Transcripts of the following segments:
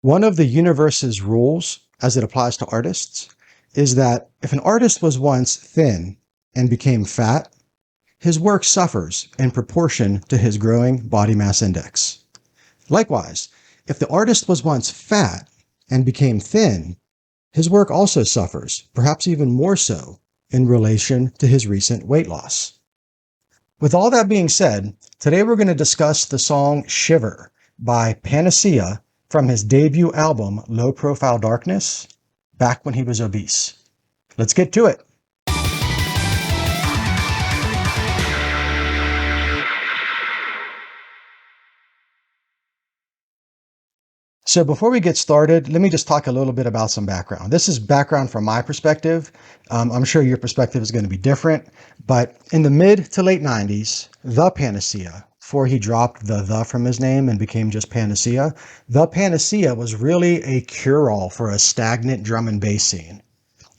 One of the universe's rules, as it applies to artists, is that if an artist was once thin and became fat, his work suffers in proportion to his growing body mass index. Likewise, if the artist was once fat and became thin, his work also suffers, perhaps even more so, in relation to his recent weight loss. With all that being said, today we're going to discuss the song Shiver by Panacea from his debut album Low Profile Darkness, back when he was obese. Let's get to it. So before we get started, let me just talk a little bit about some background. This is background from my perspective. I'm sure your perspective is going to be different, but in the mid to late 90s, the Panacea, before he dropped the from his name and became just Panacea, the Panacea was really a cure-all for a stagnant drum and bass scene.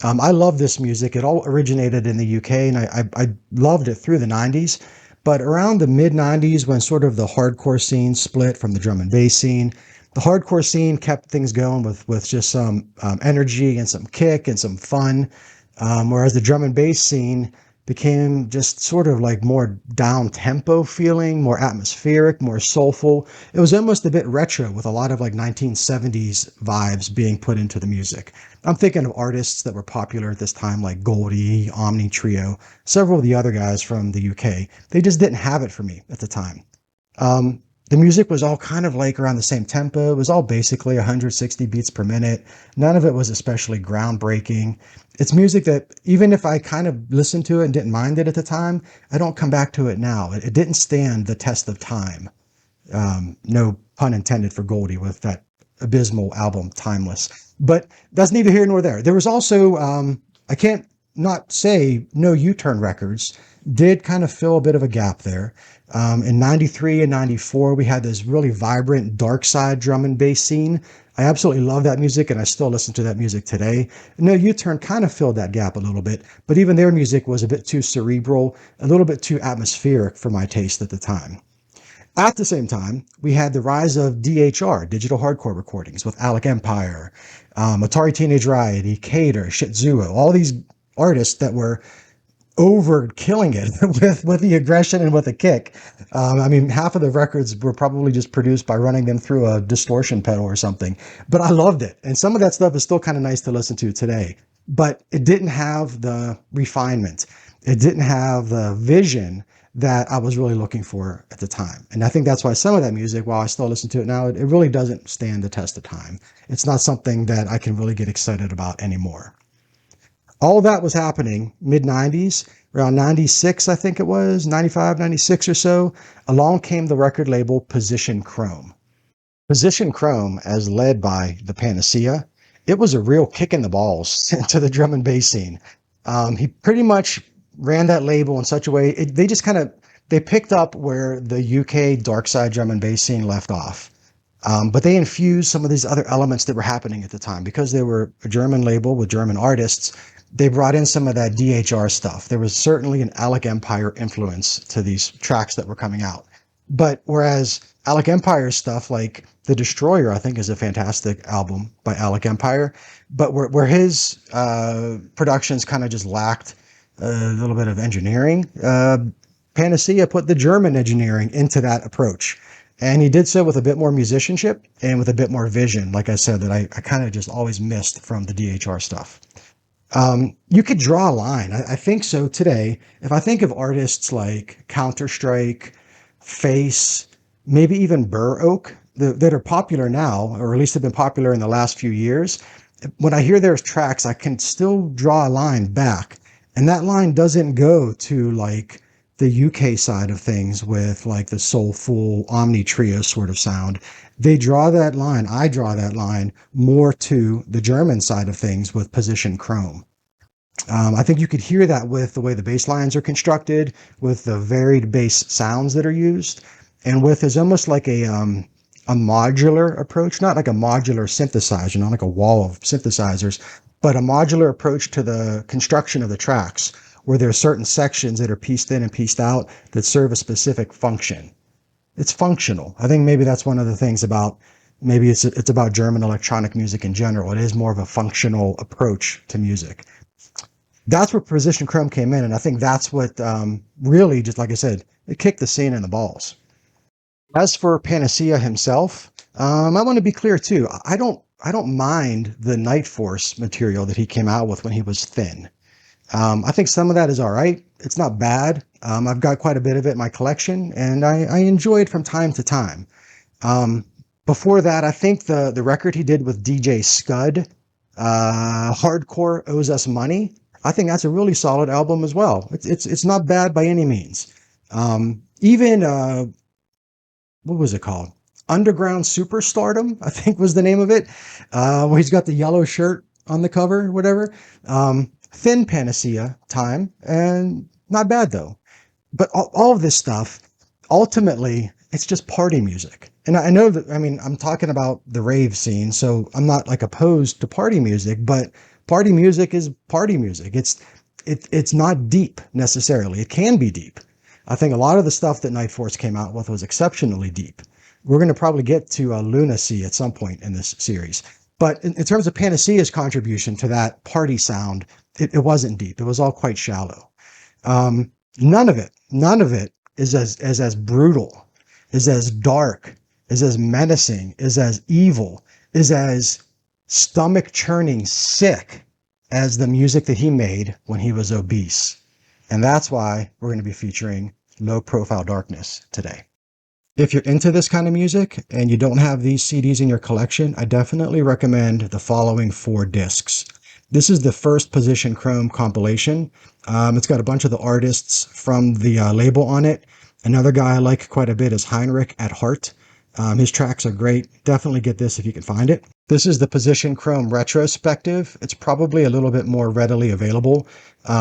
I love this music. It all originated in the UK, and I loved it through the 90s. But around the mid 90s, when sort of the hardcore scene split from the drum and bass scene, the hardcore scene kept things going with just some energy and some kick and some fun, whereas the drum and bass scene became just sort of like more down-tempo feeling, more atmospheric, more soulful. It was almost a bit retro with a lot of like 1970s vibes being put into the music. I'm thinking of artists that were popular at this time like Goldie, Omni Trio, several of the other guys from the UK. They just didn't have it for me at the time. The music was all kind of like around the same tempo. It was all basically 160 beats per minute. None of it was especially groundbreaking. It's music that even if I kind of listened to it and didn't mind it at the time, I don't come back to it now. It didn't stand the test of time. No pun intended for Goldie with that abysmal album, Timeless. But that's neither here nor there. There was also, I can't not say No U-Turn Records did kind of fill a bit of a gap there. In 93 and 94, we had this really vibrant dark side drum and bass scene. I absolutely love that music, and I still listen to that music today. No U-Turn kind of filled that gap a little bit, but even their music was a bit too cerebral, a little bit too atmospheric for my taste at the time. At the same time, we had the rise of DHR, digital hardcore recordings, with Alec Empire, Atari Teenage Riot, Cater, Shitzuo, all these artists that were over killing it with the aggression and with the kick. I mean, half of the records were probably just produced by running them through a distortion pedal or something, but I loved it. And some of that stuff is still kind of nice to listen to today, but it didn't have the refinement. It didn't have the vision that I was really looking for at the time. And I think that's why some of that music, while I still listen to it now, it really doesn't stand the test of time. It's not something that I can really get excited about anymore. All that was happening mid-90s, around 96, I think it was, 95, 96 or so. Along came the record label Position Chrome. Position Chrome, as led by the Panacea, it was a real kick in the balls to the drum and bass scene. He pretty much ran that label in such a way, they picked up where the UK dark side drum and bass scene left off. But they infused some of these other elements that were happening at the time. Because they were a German label with German artists, they brought in some of that DHR stuff. There was certainly an Alec Empire influence to these tracks that were coming out. But whereas Alec Empire's stuff, like The Destroyer, I think is a fantastic album by Alec Empire, but where his productions kind of just lacked a little bit of engineering, Panacea put the German engineering into that approach. And he did so with a bit more musicianship and with a bit more vision, like I said, that I kind of just always missed from the DHR stuff. You could draw a line. I think so today. If I think of artists like Counter-Strike, Face, maybe even Burr Oak, that are popular now, or at least have been popular in the last few years, when I hear their tracks, I can still draw a line back. And that line doesn't go to like the UK side of things with like the soulful Omni Trio sort of sound. They draw that line, I draw that line more to the German side of things with Position Chrome. I think you could hear that with the way the bass lines are constructed, with the varied bass sounds that are used, and with is almost like a modular approach, not like a modular synthesizer, not like a wall of synthesizers, but a modular approach to the construction of the tracks, where there are certain sections that are pieced in and pieced out that serve a specific function. It's functional. I think maybe that's one of the things about maybe it's about German electronic music in general. It is more of a functional approach to music. That's where Position Chrome came in, and I think that's what really, just like I said, it kicked the scene in the balls. As for Panacea himself, I want to be clear too. I don't mind the Night Force material that he came out with when he was thin. I think some of that is all right. It's not bad. I've got quite a bit of it in my collection, and I enjoy it from time to time. Um, Before that, I think the record he did with DJ Scud, Hardcore Owes Us Money. I think that's a really solid album as well. It's not bad by any means. Even what was it called? Underground Superstardom, I think was the name of it, where he's got the yellow shirt on the cover, whatever. Thin Panacea time, and not bad though. But all of this stuff, ultimately, it's just party music. And I know that, I mean, I'm talking about the rave scene, so I'm not like opposed to party music, but party music is party music. It's not deep necessarily. It can be deep. I think a lot of the stuff that Night Force came out with was exceptionally deep. We're going to probably get to Lunacy at some point in this series. But in terms of Panacea's contribution to that party sound, it wasn't deep. It was all quite shallow. None of it is as brutal, is as dark, is as menacing, is as evil, is as stomach churning sick as the music that he made when he was obese. And that's why we're going to be featuring Low Profile Darkness today. If you're into this kind of music and you don't have these CDs in your collection, I definitely recommend the following 4 discs. This is the first Position Chrome compilation. It's got a bunch of the artists from the label on it. Another guy I like quite a bit is Heinrich at Heart. His tracks are great. Definitely get this if you can find it. This is the Position Chrome retrospective. It's probably a little bit more readily available.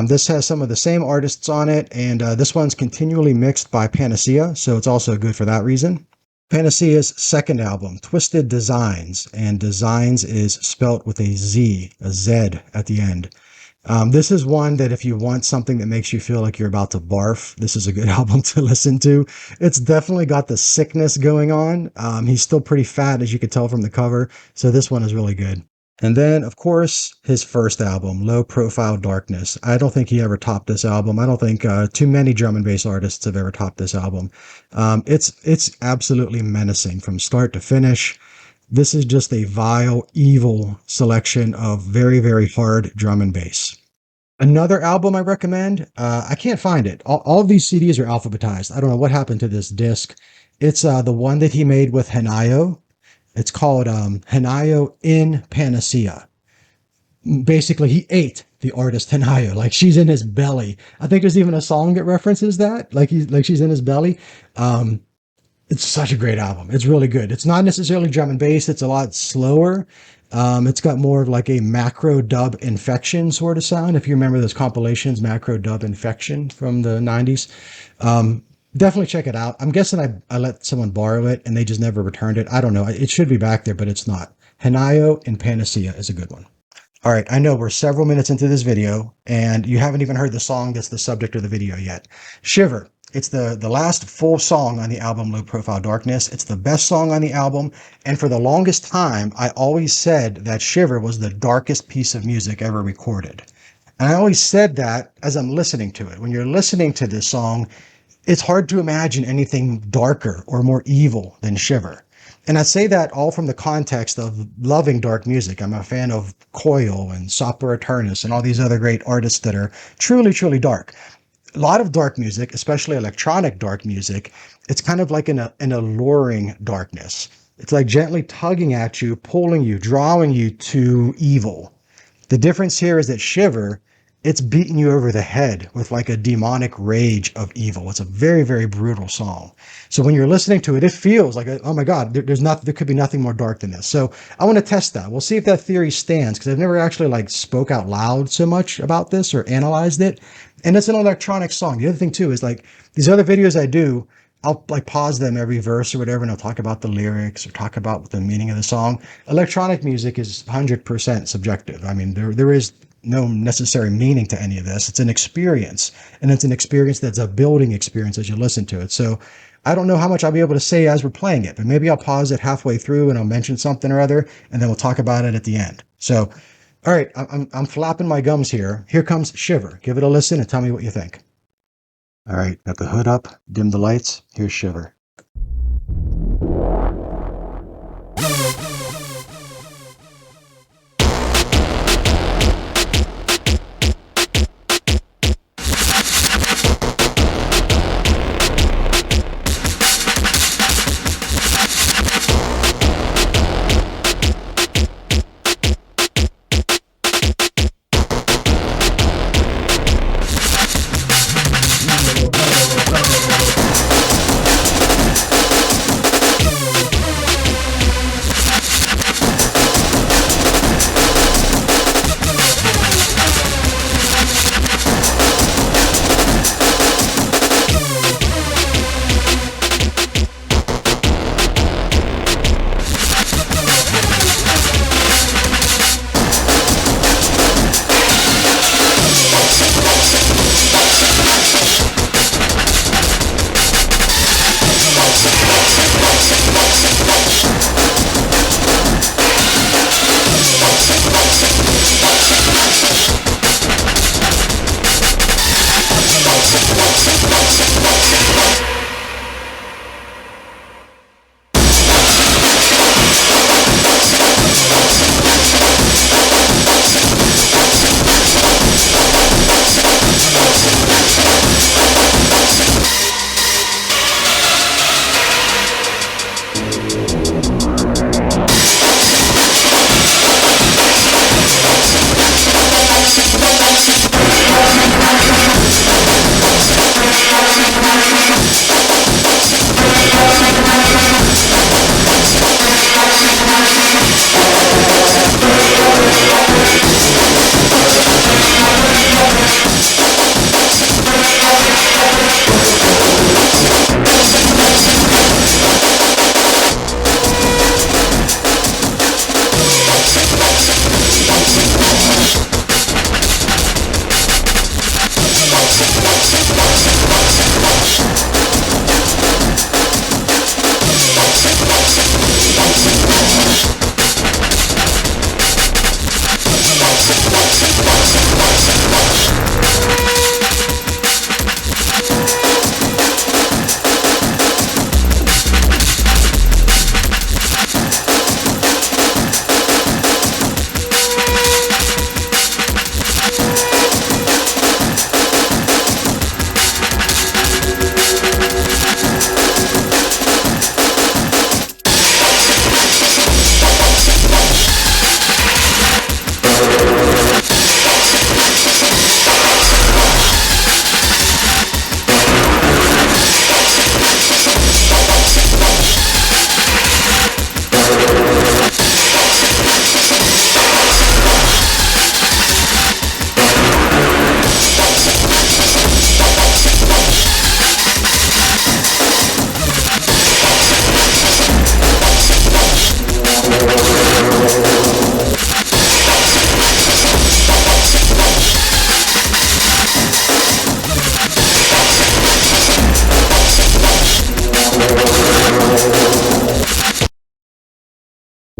This has some of the same artists on it, and this one's continually mixed by Panacea, so it's also good for that reason. Panacea's second album, Twisted Designs, and Designs is spelt with a Z at the end. This is one that if you want something that makes you feel like you're about to barf, this is a good album to listen to. It's definitely got the sickness going on. He's still pretty fat, as you could tell from the cover, so this one is really good. And then, of course, his first album, Low Profile Darkness. I don't think he ever topped this album. I don't think too many drum and bass artists have ever topped this album. It's absolutely menacing from start to finish. This is just a vile, evil selection of very, very hard drum and bass. Another album I recommend, I can't find it. All of these CDs are alphabetized. I don't know what happened to this disc. It's the one that he made with Hanayo. It's called Hanayo in Panacea. Basically, he ate the artist Hanayo. Like, she's in his belly. I think there's even a song that references that. Like she's in his belly. It's such a great album. It's really good. It's not necessarily drum and bass. It's a lot slower. It's got more of like a macro dub infection sort of sound. If you remember those compilations, macro dub infection from the 90s. Definitely check it out. I'm guessing I let someone borrow it and they just never returned it. I don't know. It should be back there, but it's not. Hanayo in Panacea is a good one. All right, I know we're several minutes into this video and you haven't even heard the song that's the subject of the video yet. Shiver. It's the last full song on the album Low Profile Darkness. It's the best song on the album. And for the longest time, I always said that Shiver was the darkest piece of music ever recorded. And I always said that as I'm listening to it. When you're listening to this song, it's hard to imagine anything darker or more evil than Shiver. And I say that all from the context of loving dark music. I'm a fan of Coil and Sopra Eternus and all these other great artists that are truly, truly dark. A lot of dark music, especially electronic dark music, it's kind of like an alluring darkness. It's like gently tugging at you, pulling you, drawing you to evil. The difference here is that Shiver, it's beating you over the head with like a demonic rage of evil. It's a very, very brutal song. So when you're listening to it, it feels like, oh my God, there could be nothing more dark than this. So I want to test that. We'll see if that theory stands, because I've never actually like spoke out loud so much about this or analyzed it. And it's an electronic song. The other thing too is like these other videos I do, I'll like pause them every verse or whatever, and I'll talk about the lyrics or talk about the meaning of the song. Electronic music is 100% subjective. I mean, there is no necessary meaning to any of this. It's an experience, and it's an experience that's a building experience as you listen to it. So I don't know how much I'll be able to say as we're playing it, but maybe I'll pause it halfway through and I'll mention something or other, and then we'll talk about it at the end. So, all right, I'm flapping my gums here. Here comes Shiver. Give it a listen and tell me what you think. All right, got the hood up, dim the lights. Here's Shiver.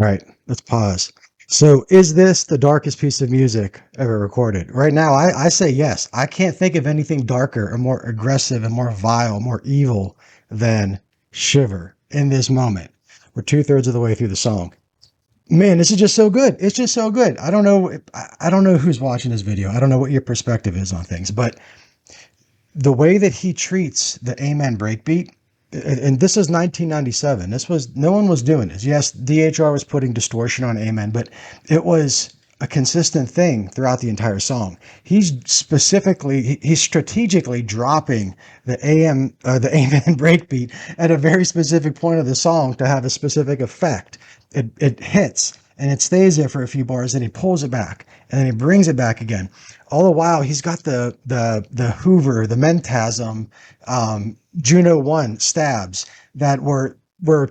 All right, let's pause. So, is this the darkest piece of music ever recorded? Right now, I say yes. I can't think of anything darker or more aggressive and more vile, more evil than Shiver in this moment. We're 2/3 of the way through the song. Man, this is just so good. It's just so good. I don't know. I don't know who's watching this video. I don't know what your perspective is on things, but the way that he treats the Amen breakbeat, and this is 1997. This was, no one was doing this. Yes, DHR was putting distortion on Amen, but it was a consistent thing throughout the entire song. He's strategically dropping the the Amen breakbeat at a very specific point of the song to have a specific effect. It hits and it stays there for a few bars, then he pulls it back and then he brings it back again. All the while he's got the Hoover, the Mentasm, Juno 1 stabs that were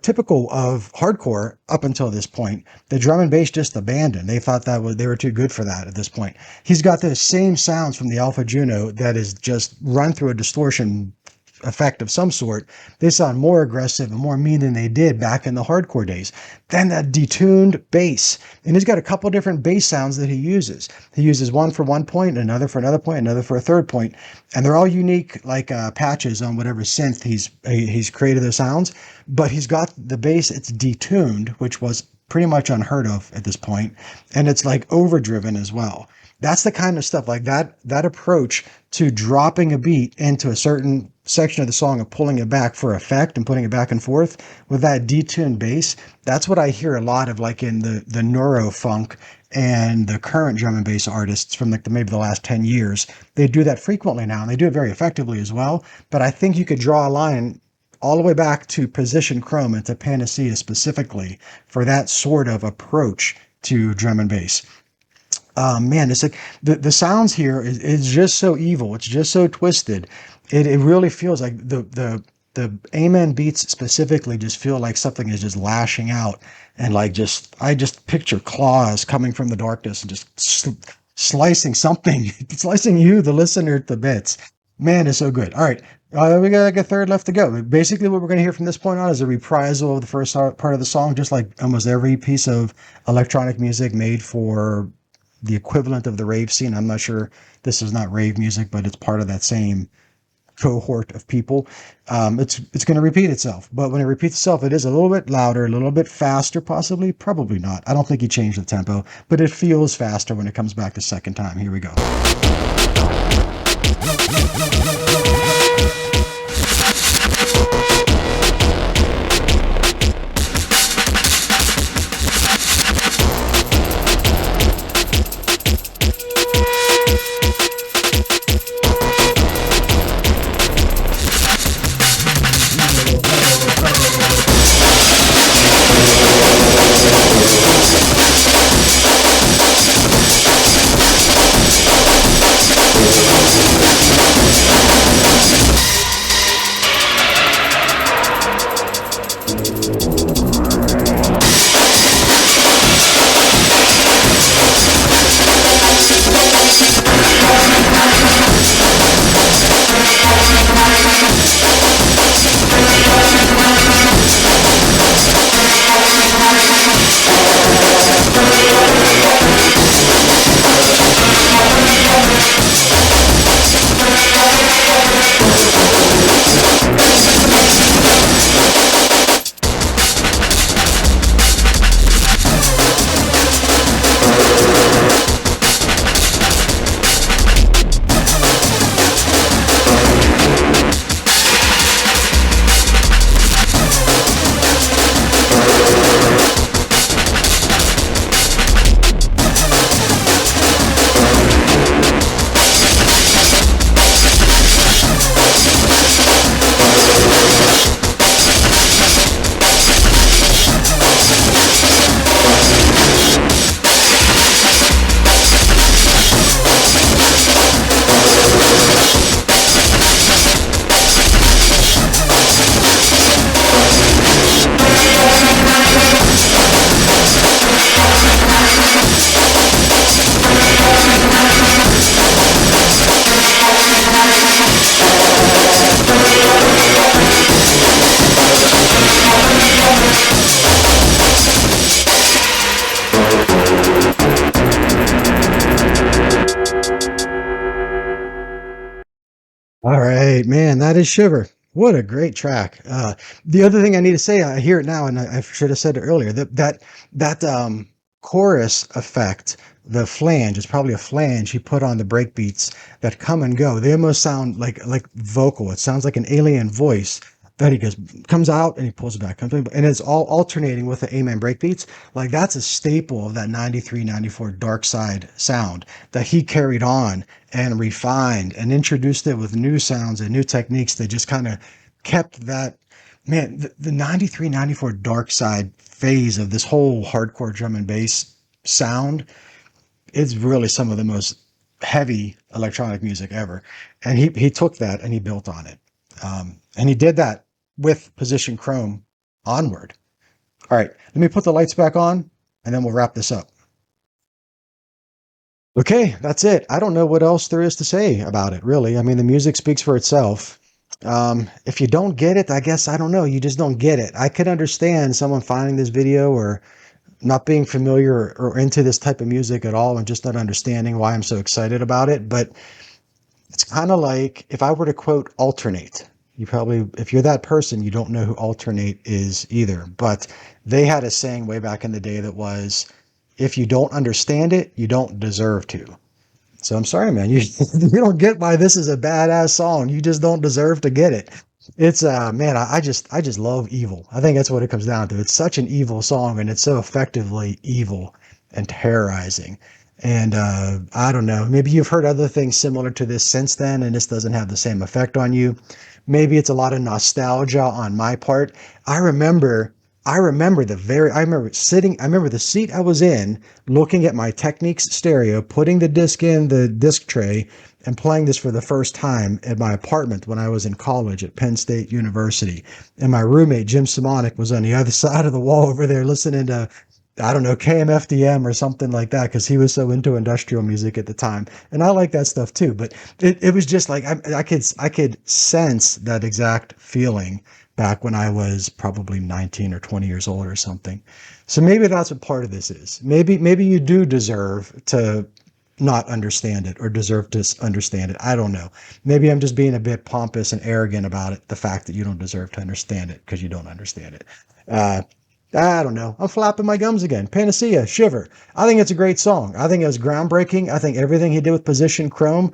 typical of hardcore up until this point. The drum and bass just abandoned. They thought that they were too good for that at this point. He's got the same sounds from the Alpha Juno that is just run through a distortion effect of some sort, they sound more aggressive and more mean than they did back in the hardcore days. Then that detuned bass. And he's got a couple different bass sounds that he uses. He uses one for one point, another for another point, another for a third point. And they're all unique, like patches on whatever synth he's created those sounds. But he's got the bass, it's detuned, which was pretty much unheard of at this point. And it's like overdriven as well. That's the kind of stuff like that approach to dropping a beat into a certain section of the song and pulling it back for effect and putting it back and forth with that detuned bass. That's what I hear a lot of, like in the neuro funk and the current drum and bass artists from like maybe the last 10 years. They do that frequently now, and they do it very effectively as well. But I think you could draw a line all the way back to Position Chrome and to Panacea specifically for that sort of approach to drum and bass. Man, it's like the sounds here is just so evil. It's just so twisted. It really feels like the Amen beats specifically just feel like something is just lashing out, and like I just picture claws coming from the darkness and just slicing something, slicing you, the listener, to bits. Man, it's so good. All right. We got like a third left to go. Basically, what we're going to hear from this point on is a reprisal of the first part of the song, just like almost every piece of electronic music made for the equivalent of the rave scene. I'm not sure, this is not rave music, but it's part of that same cohort of people. It's going to repeat itself, but when it repeats itself, it is a little bit louder, a little bit faster, possibly, probably not. I don't think he changed the tempo, but it feels faster when it comes back the second time. Here we go. All right, man, that is Shiver. What a great track. The other thing I need to say, I hear it now, and I should have said it earlier, that chorus effect, the flange, is probably a flange he put on the break beats that come and go. They almost sound like vocal. It sounds like an alien voice that he goes, comes out and he pulls it back, and it's all alternating with the Amen breakbeats. Like that's a staple of that 93, 94 Dark Side sound that he carried on and refined and introduced it with new sounds and new techniques that just kind of kept that, man, the 93, 94 Dark Side phase of this whole hardcore drum and bass sound. It's really some of the most heavy electronic music ever. And he took that and he built on it. And he did that with Position Chrome onward. All right, let me put the lights back on and then we'll wrap this up. Okay, that's it. I don't know what else there is to say about it, really. I mean, the music speaks for itself. If you don't get it, I guess, I don't know, you just don't get it. I could understand someone finding this video or not being familiar or into this type of music at all and just not understanding why I'm so excited about it. But it's kind of like if I were to quote alternate. You probably, if you're that person, you don't know who alternate is either. But they had a saying way back in the day that was, if you don't understand it, you don't deserve to. So I'm sorry, man. You you don't get why this is a badass song. You just don't deserve to get it. It's man, I just love evil. I think that's what it comes down to. It's such an evil song, and it's so effectively evil and terrorizing. And I don't know. Maybe you've heard other things similar to this since then, and this doesn't have the same effect on you. Maybe it's a lot of nostalgia on my part. I remember I remember sitting, I remember the seat I was in, looking at my Technics stereo, putting the disc in the disc tray, and playing this for the first time at my apartment when I was in college at Penn State University. And my roommate, Jim Simonik, was on the other side of the wall over there listening to, I don't know, KMFDM or something like that, because he was so into industrial music at the time. And I like that stuff too. But it was just like I could sense that exact feeling back when I was probably 19 or 20 years old or something. So maybe that's what part of this is. Maybe you do deserve to not understand it or deserve to understand it. I don't know. Maybe I'm just being a bit pompous and arrogant about it. The fact that you don't deserve to understand it because you don't understand it. Uh, I don't know. I'm flapping my gums again. Panacea, Shiver. I think it's a great song. I think it was groundbreaking. I think everything he did with Position Chrome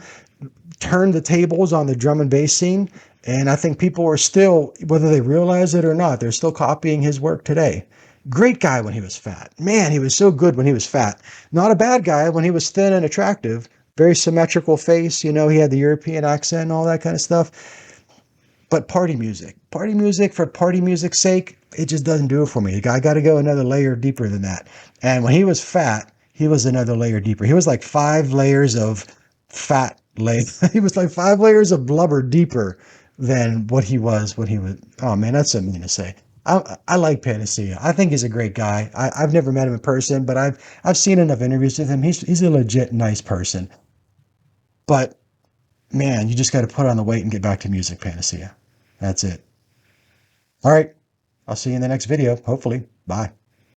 turned the tables on the drum and bass scene. And I think people are still, whether they realize it or not, they're still copying his work today. Great guy when he was fat. Man, he was so good when he was fat. Not a bad guy when he was thin and attractive. Very symmetrical face. You know, he had the European accent and all that kind of stuff. But party music for party music's sake, it just doesn't do it for me. I got to go another layer deeper than that. And when he was fat, he was another layer deeper. He was like 5 layers of fat layer. He was like 5 layers of blubber deeper than what he was when he was. Oh man, that's so mean to say. I like Panacea. I think he's a great guy. I've never met him in person, but I've seen enough interviews with him. He's a legit nice person. But man, you just got to put on the weight and get back to music, Panacea. That's it. All right. I'll see you in the next video, hopefully. Bye.